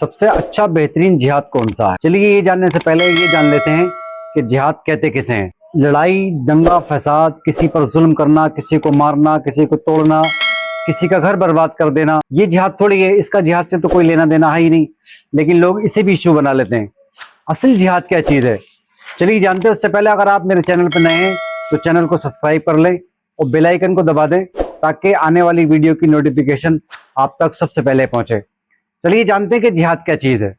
سب سے اچھا بہترین جہاد کون سا ہے؟ چلیے یہ جاننے سے پہلے یہ جان لیتے ہیں کہ جہاد کہتے کسے ہیں۔ لڑائی، دنگا فساد، کسی پر ظلم کرنا، کسی کو مارنا، کسی کو توڑنا، کسی کا گھر برباد کر دینا، یہ جہاد تھوڑی ہے۔ اس کا جہاد سے تو کوئی لینا دینا ہے ہی نہیں، لیکن لوگ اسے بھی ایشو بنا لیتے ہیں۔ اصل جہاد کیا چیز ہے چلیے جانتے ہیں۔ اس سے پہلے اگر آپ میرے چینل پہ نئے ہیں تو چینل کو سبسکرائب کر لیں اور بیل آئیکن کو دبا دیں تاکہ آنے والی ویڈیو کی نوٹیفیکیشن آپ تک سب سے پہلے پہنچے۔ چلیے جانتے ہیں کہ جہاد کیا چیز ہے۔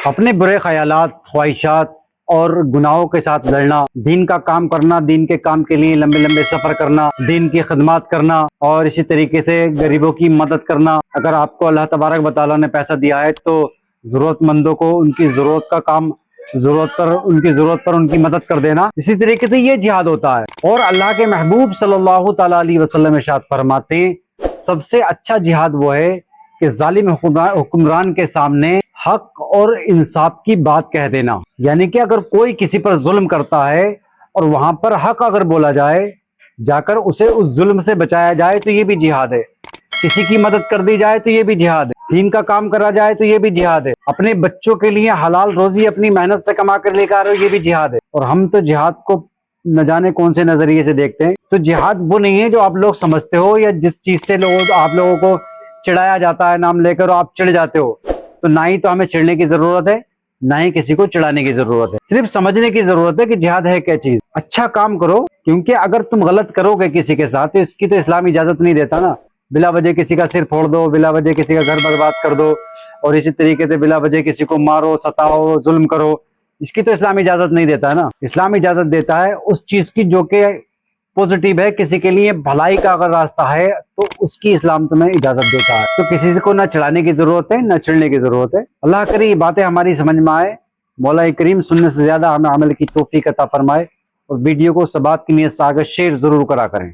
اپنے برے خیالات، خواہشات اور گناہوں کے ساتھ لڑنا، دین کا کام کرنا، دین کے کام کے لیے لمبے لمبے سفر کرنا، دین کی خدمات کرنا اور اسی طریقے سے غریبوں کی مدد کرنا۔ اگر آپ کو اللہ تبارک و تعالیٰ نے پیسہ دیا ہے تو ضرورت مندوں کو ان کی ضرورت کا کام، ان کی ضرورت پر ان کی مدد کر دینا، اسی طریقے سے یہ جہاد ہوتا ہے۔ اور اللہ کے محبوب صلی اللہ تعالیٰ علیہ وسلم ارشاد فرماتے ہیں سب سے اچھا جہاد وہ ہے کہ ظالم حکمران کے سامنے حق اور انصاف کی بات کہہ دینا۔ یعنی کہ اگر کوئی کسی پر ظلم کرتا ہے اور وہاں پر حق اگر بولا جائے، جا کر اسے اس ظلم سے بچایا جائے تو یہ بھی جہاد ہے۔ کسی کی مدد کر دی جائے تو یہ بھی جہاد ہے۔ دین کا کام کرا جائے تو یہ بھی جہاد ہے۔ اپنے بچوں کے لیے حلال روزی اپنی محنت سے کما کر لے کر آ رہے ہو، یہ بھی جہاد ہے۔ اور ہم تو جہاد کو نہ جانے کون سے نظریے سے دیکھتے ہیں۔ تو جہاد وہ نہیں ہے جو آپ لوگ سمجھتے ہو یا جس چیز سے آپ لوگوں کو چڑھایا جاتا ہے، نام لے کر آپ چڑھ جاتے ہو۔ تو نہ ہی تو ہمیں چڑھنے کی ضرورت ہے، نہ ہی کسی کو چڑھانے کی ضرورت ہے۔ صرف سمجھنے کی ضرورت ہے کہ جہاد ہے کیا چیز۔ اچھا کام کرو، کیونکہ اگر تم غلط کرو گے کسی کے ساتھ تو اس کی تو اسلام اجازت نہیں دیتا نا۔ بلا وجہ کسی کا سر پھوڑ دو، بلا وجہ کسی کا گھر برباد کر دو اور اسی طریقے سے بلا وجہ کسی کو مارو، ستاؤ، ظلم کرو، اس کی تو اسلام اجازت نہیں دیتا ہے نا۔ اسلام اجازت دیتا ہے اس چیز کی جو کہ پوزیٹیو ہے، کسی کے لیے بھلائی کا اگر راستہ ہے تو اس کی اسلام تمہیں اجازت دیتا ہے۔ تو کسی کو نہ چڑھانے کی ضرورت ہے نہ چڑھنے کی ضرورت ہے۔ اللہ کرے یہ باتیں ہماری سمجھ میں آئے، مولا کریم سننے سے زیادہ ہمیں عمل کی توفیق عطا فرمائے، اور ویڈیو کو ثبات کی نیت سے آگے شیئر ضرور کرا کریں۔